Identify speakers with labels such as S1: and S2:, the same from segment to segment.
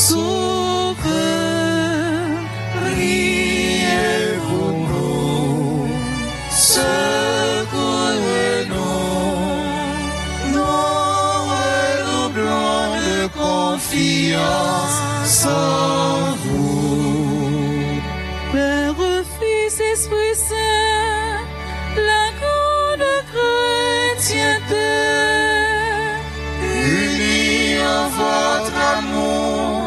S1: Sauveur, priez pour nous, secourez-nous, nous redoublons de confiance en vous.
S2: Père, Fils, Esprit Saint, la grande chrétienté,
S1: unis en votre amour,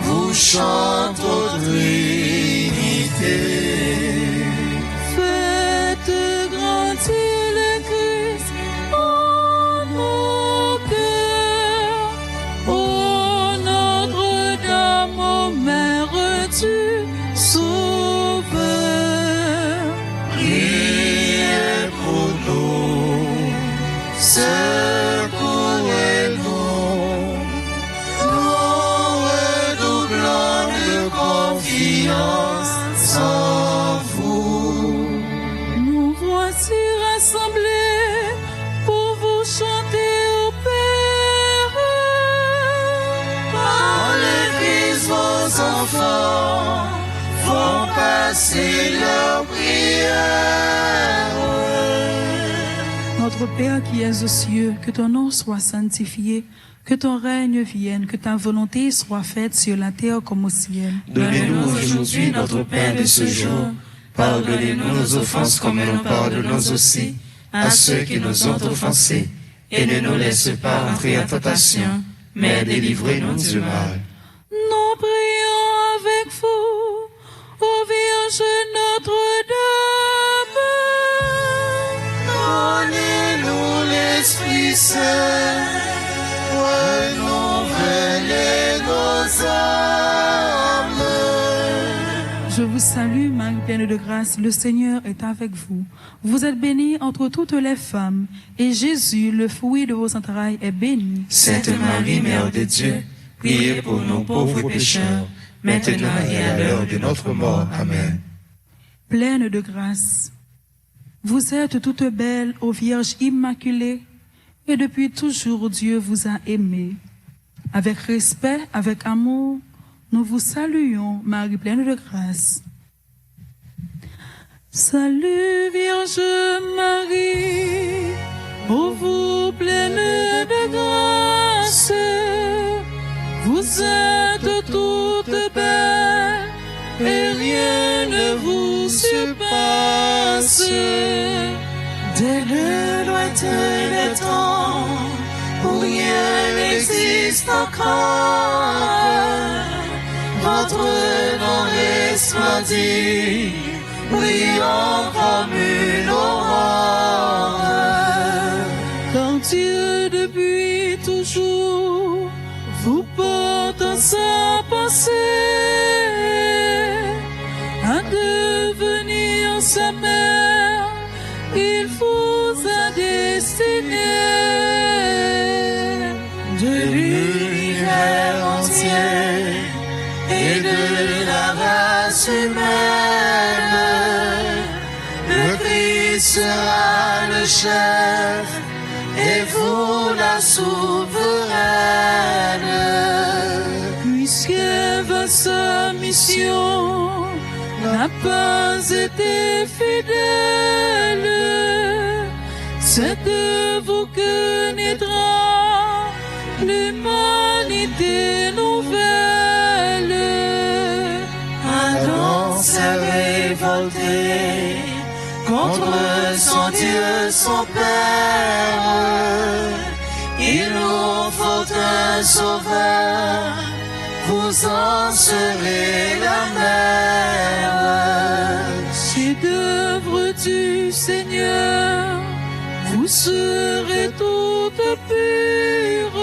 S1: vous chantez aux Trinité.
S2: faites grandir le Christ en nos cœurs. Ô Notre-Dame, ô Mère du Sauveur,
S1: Priez pour nous, secourez-nous, nous redoublons de confiance en vous.
S2: nous voici rassemblés pour vous chanter au Père.
S1: Par l'Église, vos enfants vont passer leur prière.
S2: Notre Père qui es aux cieux, que ton nom soit sanctifié, que ton règne vienne, que ta volonté soit faite sur la terre comme au ciel.
S3: Donnez-nous aujourd'hui notre pain de ce jour. Pardonnez-nous nos offenses comme nous pardonnons aussi à ceux qui nous ont offensés. Et ne nous laisse pas entrer en tentation, mais délivrez-nous du mal.
S2: Nous prions avec vous, ô Vierge Notre-Dame.
S1: Donnez-nous l'Esprit Saint, renouvelez nos âmes.
S2: Je vous salue, Marie pleine de grâce, le Seigneur est avec vous. Vous êtes bénie entre toutes les femmes, et Jésus, le fruit de vos entrailles, est béni.
S3: Sainte Marie, Mère de Dieu, priez pour nous pauvres pécheurs, maintenant et à l'heure de notre mort. Amen.
S2: Pleine de grâce, vous êtes toute belle, ô Vierge immaculée, et depuis toujours Dieu vous a aimé. Avec respect, avec amour, nous vous saluons, Marie pleine de grâce. Salut Vierge Marie, ô vous pleine de grâce, vous êtes toute belle, et rien ne vous surpasse.
S1: Dès le lointain des temps, où rien n'existe encore, votre nom resplendit, brillant comme une aurore.
S2: Car Dieu depuis toujours vous porte en sa pensée à devenir sa mère, il vous a destiné.
S1: De l'univers entier et de la race humaine, le Christ sera le chef et vous la souveraine.
S2: Puisqu'Ève sa mission n'a pas été fidèle, c'est de vous que naîtra l'humanité nouvelle.
S1: Adam s'est révolté contre son Dieu, son Père. Il nous faut un sauveur, vous en serez la mère.
S2: Si d'œuvre du Seigneur, vous serez toutes pures,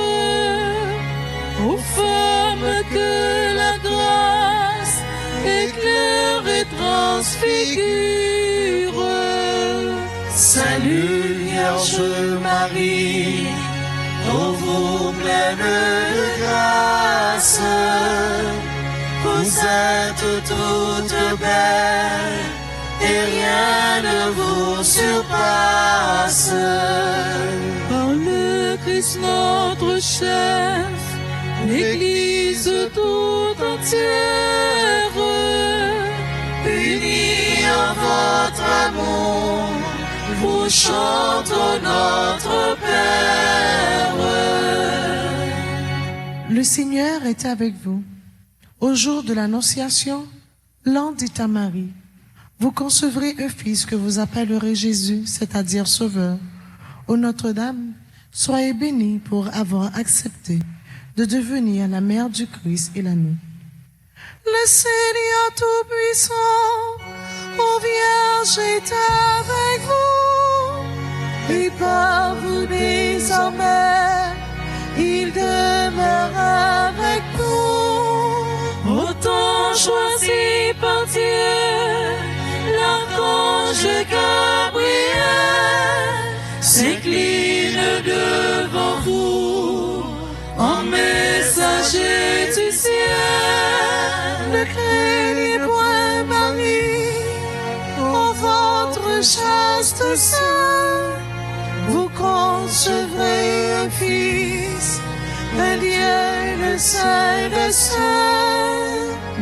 S2: aux femmes que la grâce éclaire et transfigure.
S1: Salut Vierge Marie, ô vous pleine de grâce, vous êtes toute belle et rien ne vous surpasse.
S2: Par le Christ notre chef, l'Église
S1: l'Église tout entière, unie en votre amour, vous chantons notre Père.
S4: Le Seigneur est avec vous. Au jour de l'Annonciation, l'ange dit à Marie, vous concevrez un fils que vous appellerez Jésus, c'est-à-dire Sauveur. Ô Notre-Dame, soyez bénie pour avoir accepté de devenir la mère du Christ et l'agneau. Le Seigneur Tout-Puissant, ô Vierge, est avec vous, et par vous désormais, il demeure avec nous.
S1: Autant choisi par Dieu, l'archange Gabriel s'incline devant vous en messager du ciel.
S4: Ne craignez point, Marie, ô votre chaste sein, vous concevrez un fils, un Dieu, le Saint des Saints.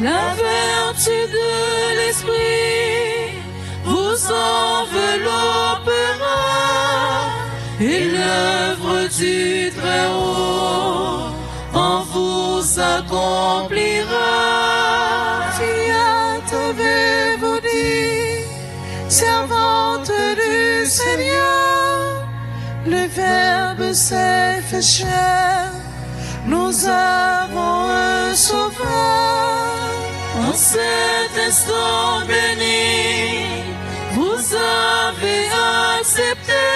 S1: La vertu de l'Esprit vous enveloppera, et l'œuvre du Très-Haut en vous accomplira.
S4: Fiat avez-vous dit, servante du Seigneur, le Verbe s'est fait chair, nous avons un Sauveur.
S1: En cet instant béni, vous avez accepté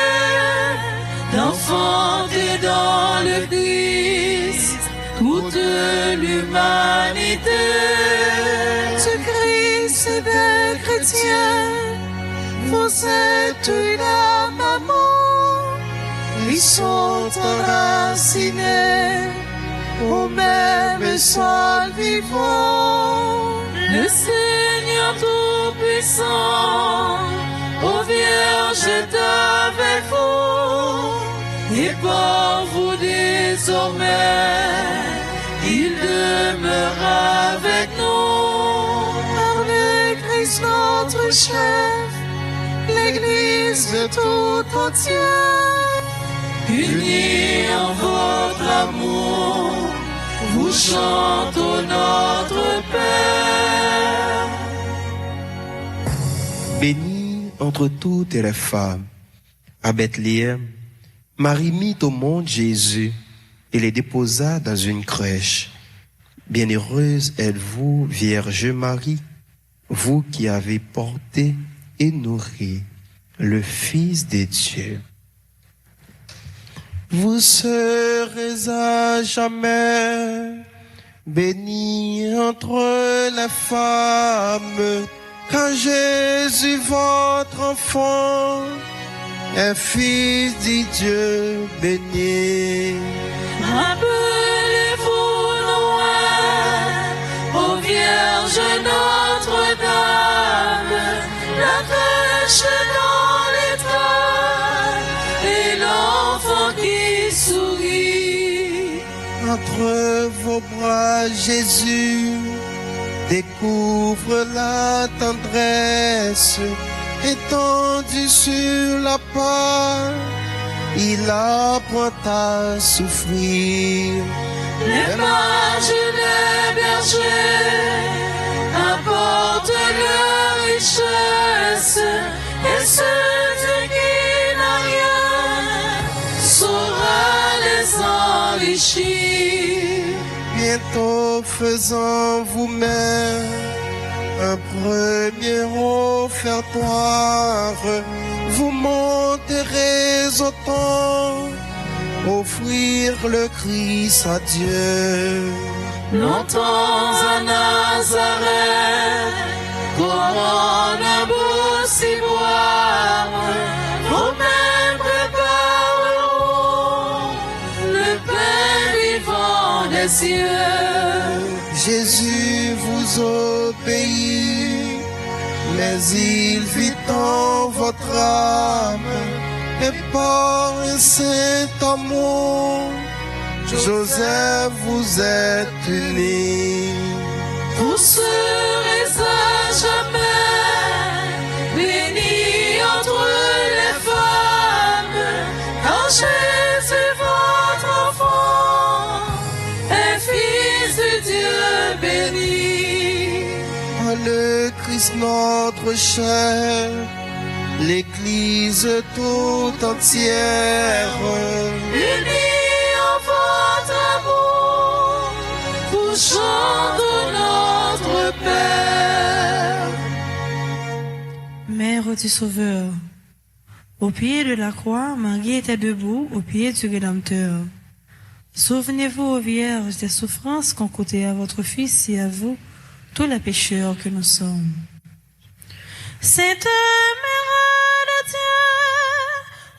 S1: d'enfanter dans le Christ toute l'humanité.
S4: Ce Christ des chrétiens, vous êtes une maman, ils sont enracinés au même sol vivant.
S1: Le Seigneur Tout-Puissant, ô Vierge, est avec vous, et par vous désormais, il demeure avec nous.
S4: Par le Christ notre chef, l'Église tout entière,
S1: unis en votre amour, vous chantons notre Père.
S3: Bénie entre toutes les femmes, à Bethléem, Marie mit au monde Jésus et le déposa dans une crèche. Bienheureuse êtes-vous, Vierge Marie, vous qui avez porté et nourri le Fils de Dieu. Vous serez à jamais bénie entre les femmes, car Jésus, votre enfant, est Fils de Dieu béni.
S1: Rappelez-vous Noël, ô Vierge Notre-Dame, la crèche dans l'étoile et l'enfant qui sourit.
S3: Entre vos bras, Jésus découvre la tendresse étendue sur la part. Il apprend à souffrir.
S1: Les mages et les bergers apportent leur richesse, et celui qui n'a rien saura les enrichir.
S3: Bientôt faisant vous-même un premier offertoire, vous monterez au temple, offrir le Christ à Dieu.
S1: Longtemps à Nazareth, couronne un beau ciboire, vous-même prépareront le pain vivant des cieux.
S3: Jésus vous obéit, mais il vit en votre âme, et par un saint amour, Joseph, vous êtes unis.
S1: Vous serez à jamais bénis entre les femmes, car Jésus, votre enfant, est fils de Dieu béni.
S3: Par le Christ notre cher, l'Église tout entière,
S1: Unis en votre amour, vous chantons notre Père.
S5: Mère du Sauveur, au pied de la croix, Marie était debout au pied du Rédempteur. Souvenez-vous, ô Vierge, des souffrances qu'ont coûté à votre Fils et à vous, tous les pécheurs que nous sommes. Sainte Mère de Dieu,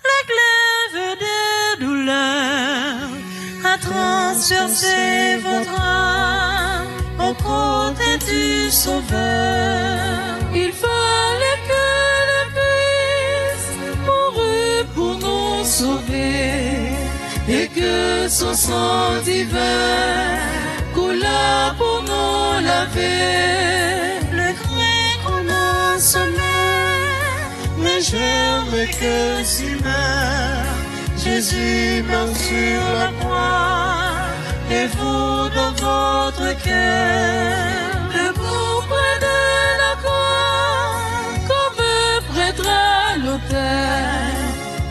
S5: le glaive des douleurs, a transpercé votre âme au côté du Sauveur.
S1: Il fallait que le Christ mourût pour nous sauver, et que son sang divin coula pour nous laver.
S5: Le craint qu'on a semé, mais jamais que s'il meurt. Jésus meurt sur la croix, et vous dans votre cœur.
S1: Debout près de la croix, comme prêtre à l'autel,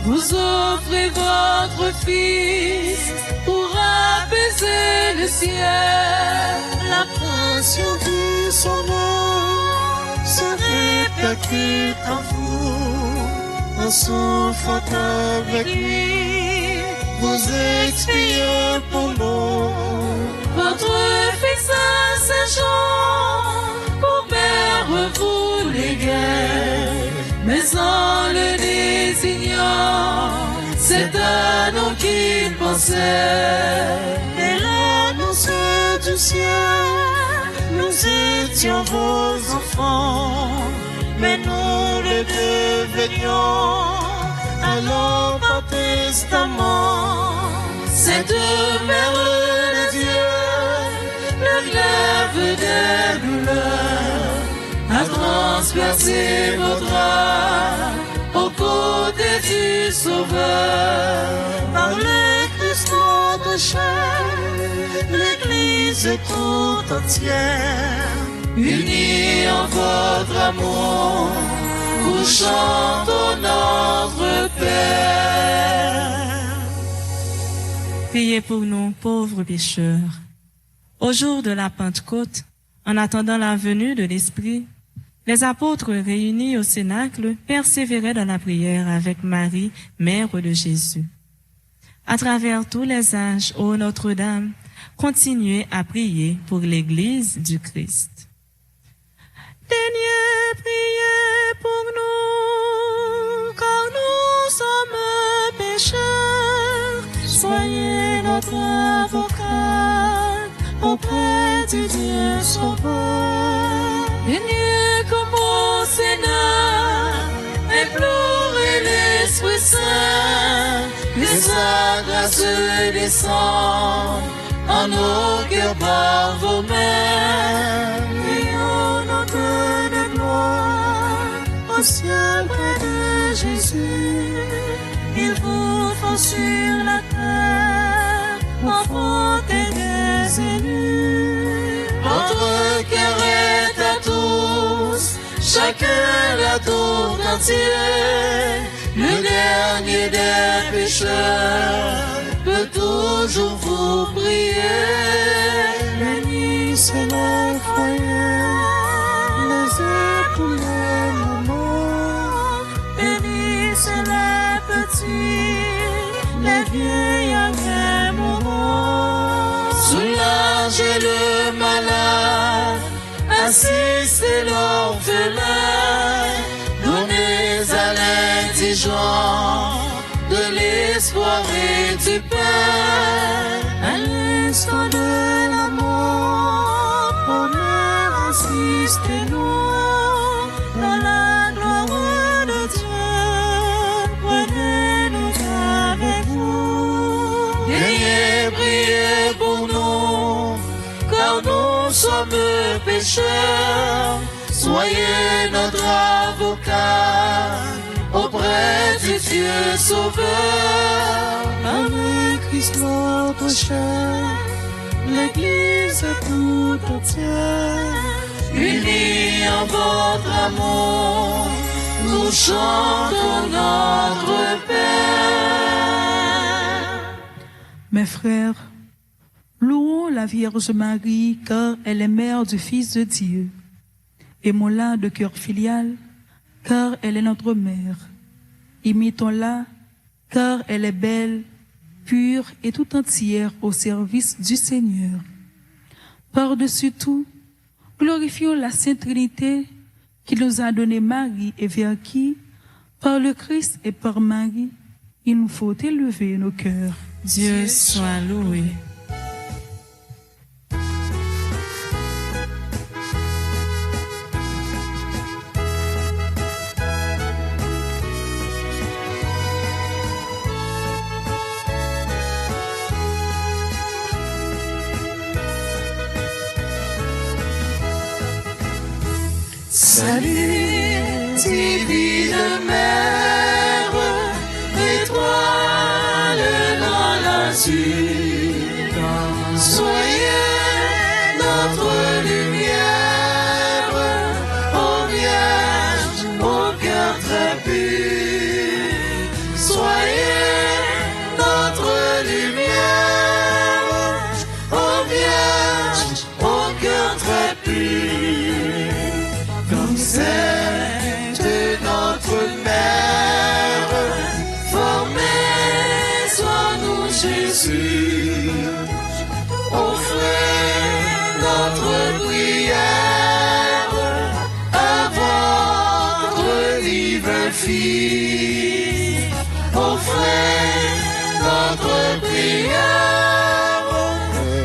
S1: vous offrez votre Fils pour apaiser le ciel.
S5: La passion du Sauveur se répercute en vous, en souffrant avec lui, vous expiez pour nous.
S1: Votre Fils à Saint-Jean, pour mère vous léguez, mais en le désignant, c'est à nous qu'il pensait.
S5: Et l'annonce du ciel, nous étions vos enfants, mais nous le devenions alors par testament.
S1: Cette mère de Dieu, le glaive des douleurs, a transpercé votre âme au côté du Sauveur.
S5: Par le Christ notre cher, l'Église tout entière,
S1: Unis en votre amour, vous chantons notre Père.
S5: Priez pour nous, pauvres pécheurs. Au jour de la Pentecôte, en attendant la venue de l'Esprit, les apôtres réunis au Cénacle persévéraient dans la prière avec Marie, mère de Jésus. À travers tous les âges, ô Notre-Dame, continuez à prier pour l'Église du Christ. Daignez prier pour nous, car nous sommes pécheurs. Soyez notre avocat auprès du Dieu Sauveur.
S1: Daignez comme au Sénat, implorer l'Esprit Saint, que sa grâce descende en nos cœurs par vos mains.
S5: Et au nom de gloire, au ciel près de Jésus, il vous faut sur la terre, enfanter des élus.
S1: Votre cœur est à tous, chacun la tour entier. Le dernier des pécheurs peut toujours vous prier.
S5: Bénissez le foyer, les époux, les mamans, bénissez les petits, les vieillards et mourants.
S1: Soulagez le malade, assistez l'orphelin, donnez à l'indigent de l'espoir et du pain.
S5: À l'instant de la mort, ô Mère, assistez-nous dans la gloire de Dieu. Prenez-nous avec vous.
S1: Daignez prier sommes pécheurs, soyez notre avocat auprès du Dieu Sauveur.
S4: Avec Christ notre cher, l'Église tout entière,
S1: Unis en votre amour, nous chantons notre Père.
S2: Mes frères, louons la Vierge Marie car elle est mère du Fils de Dieu. Aimons-la de cœur filial car elle est notre mère. Imitons-la car elle est belle, pure et tout entière au service du Seigneur. Par-dessus tout, glorifions la Sainte Trinité qui nous a donné Marie et vers qui, par le Christ et par Marie, il nous faut élever nos cœurs.
S5: Dieu soit loué.
S1: Salut, divine mère, étoile dans l'azur, soyez notre lumière, ô Vierge, au cœur très pur, soyez notre lumière, ô Vierge, au cœur très pur. Vous êtes notre mère, formez en nous Jésus, offrez notre prière à votre divin Fils, offrez notre prière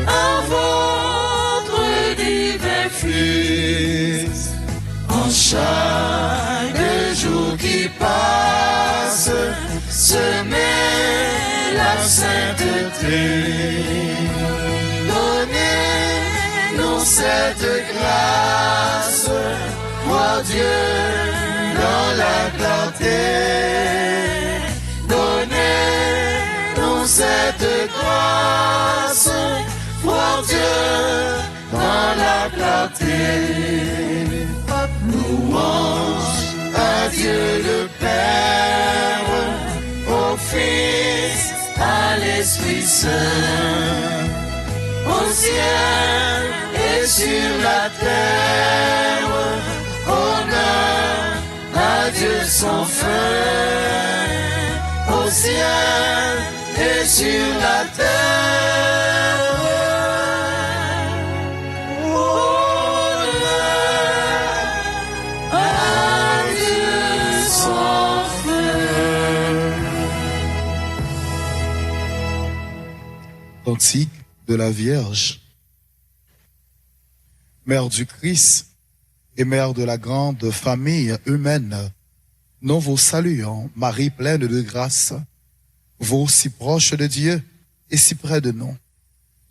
S1: à votre divin Fils. Chaque jour qui passe, semez la sainteté. Donnez-nous cette grâce, moi Dieu, dans la clarté. Donnez-nous cette grâce, moi Dieu, dans la clarté. Louange à Dieu le Père, au Fils, à l'Esprit Saint, au ciel et sur la terre, honneur à Dieu sans fin, au ciel et sur la terre.
S3: Cantique de la Vierge. Mère du Christ et mère de la grande famille humaine, nous vous saluons, Marie pleine de grâce, vous si proche de Dieu et si près de nous.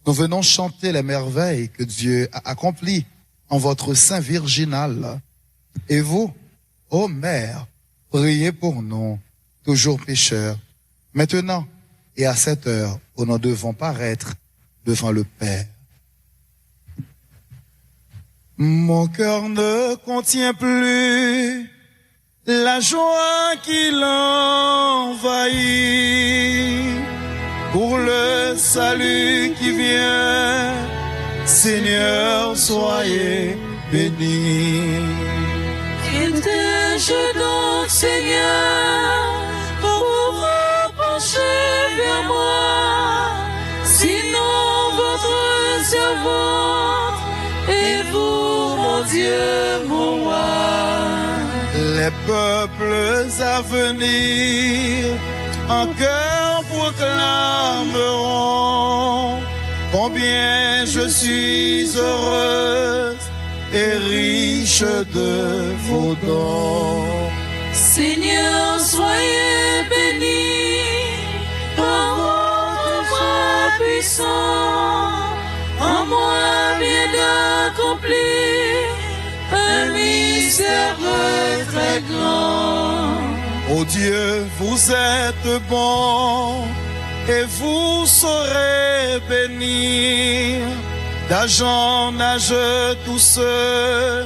S3: Nous venons chanter les merveilles que Dieu a accomplies en votre sein virginal. Et vous, ô Mère, priez pour nous, toujours pécheurs, maintenant et à cette heure où nous devons paraître devant le Père. Mon cœur ne contient plus la joie qui l'envahit pour le salut qui vient. Seigneur, soyez béni.
S1: Qu'étais-je donc, Seigneur, pour vous pencher vers moi, sinon votre servante et vous, mon Dieu, mon roi.
S3: Les peuples à venir en cœur proclameront combien je suis heureuse et riche de vos dons.
S1: Seigneur, soyez béni par votre bras puissant, en moi bien d'accomplir un mystère très grand.
S6: Ô Dieu, vous êtes bon et vous saurez bénir d'âge en âge tous ceux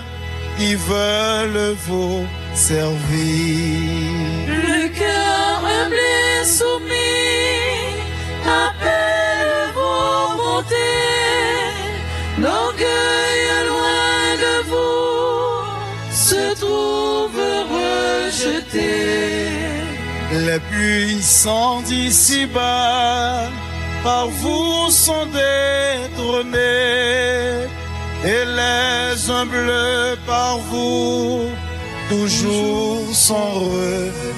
S6: qui veulent vous servir.
S1: Le cœur humble et soumis appelle vos bontés. L'orgueil loin de vous se trouve rejeté.
S6: Les puissants d'ici-bas par vous sont détrônés et les humbles par vous toujours sont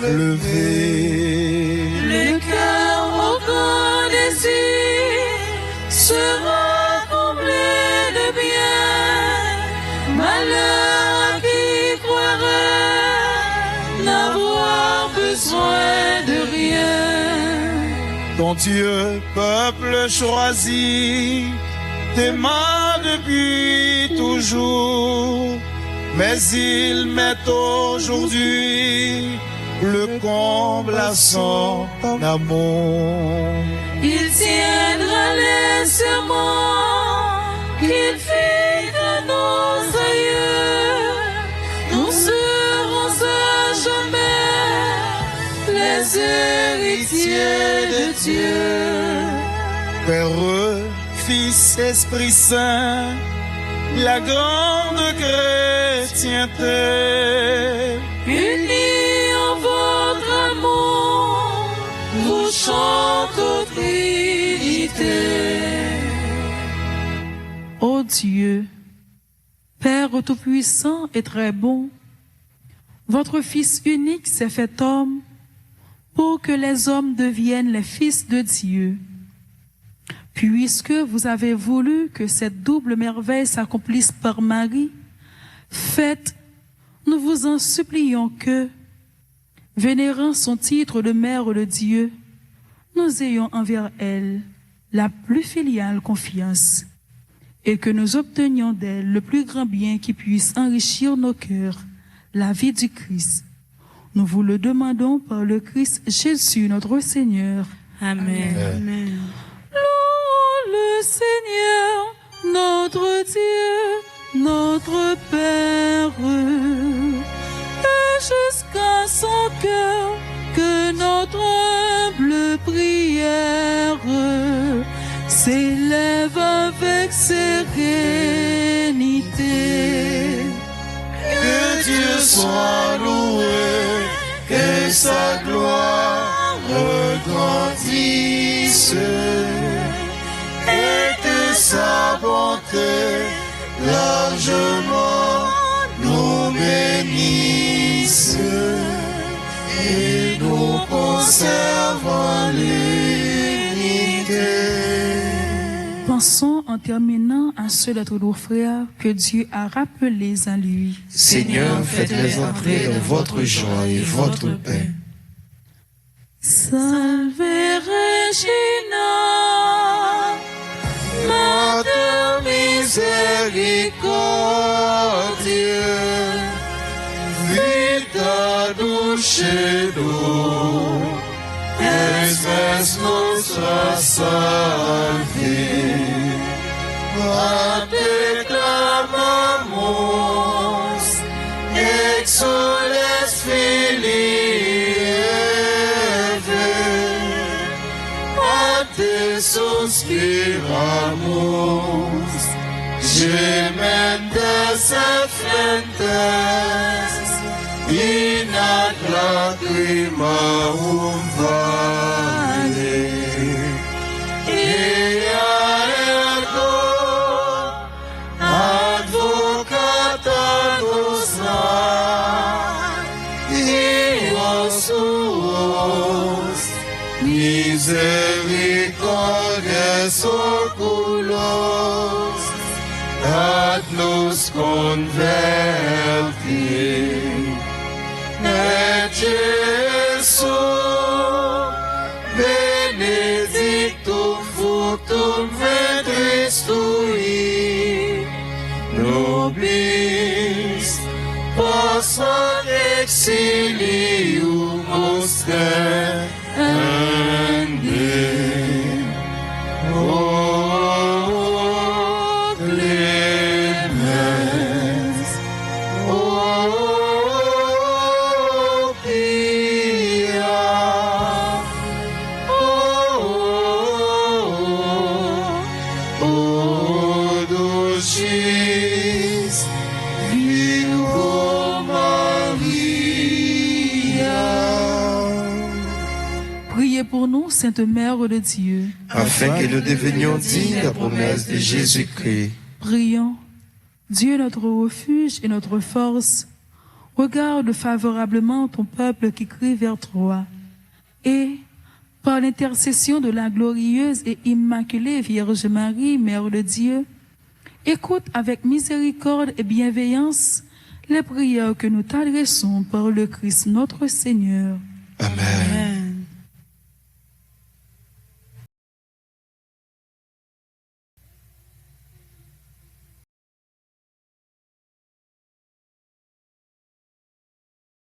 S6: relevés.
S1: Le cœur au grand désir sera comblé de bien. Malheur à qui croirait n'avoir besoin de rien.
S6: Ton Dieu, peuple choisi, t'aima depuis toujours, mais il met aujourd'hui le comble à son amour.
S1: Il tiendra les serments qu'il fit à nos aïeux. Nous serons à jamais les héritiers de Dieu.
S6: Père, Fils, Esprit Saint, la grande chrétienté,
S1: Unis en votre amour, vous chantez aux Trinité.
S2: Ô Dieu, Père Tout-Puissant et très bon, votre Fils unique s'est fait homme pour que les hommes deviennent les fils de Dieu. Puisque vous avez voulu que cette double merveille s'accomplisse par Marie, faites, nous vous en supplions que, vénérant son titre de Mère de Dieu, nous ayons envers elle la plus filiale confiance et que nous obtenions d'elle le plus grand bien qui puisse enrichir nos cœurs, la vie du Christ. Nous vous le demandons par le Christ Jésus notre Seigneur.
S5: Amen.
S2: Amen. Louons le Seigneur, notre Dieu, notre Père, et jusqu'à son cœur que notre humble prière s'élève avec sérénité.
S6: que Dieu soit loué, que sa gloire regrandisse et que sa bonté largement nous bénisse et nous conserve en l'unité.
S2: Pensons en terminant à ceux d'être nos frères que Dieu a rappelés à lui.
S3: Seigneur, faites-les entrer dans votre joie et votre paix.
S1: Salve Regina, Mater misericordiae,
S6: Vita dulcedo, es nostra salve. A te clamamos, exules filii Eve, a te suspiramos, gementes afrentes, in ad lacrimam vale. Ea ergo, advocata nostra, Dios suos, misericordias oculos, ad-nos convertir. Et Jesu, benedictum fructum ventris tui, nobis, possam exilium ostrende. O clemens, o pia, o dulcis Virgo Maria.
S2: Priez pour nous, Sainte Mère de Dieu.
S3: afin que nous devenions dignes de la promesse de Jésus-Christ.
S2: Prions. Dieu, notre refuge et notre force, regarde favorablement ton peuple qui crie vers toi. Et, par l'intercession de la glorieuse et immaculée Vierge Marie, Mère de Dieu, écoute avec miséricorde et bienveillance les prières que nous t'adressons par le Christ notre Seigneur.
S3: Amen.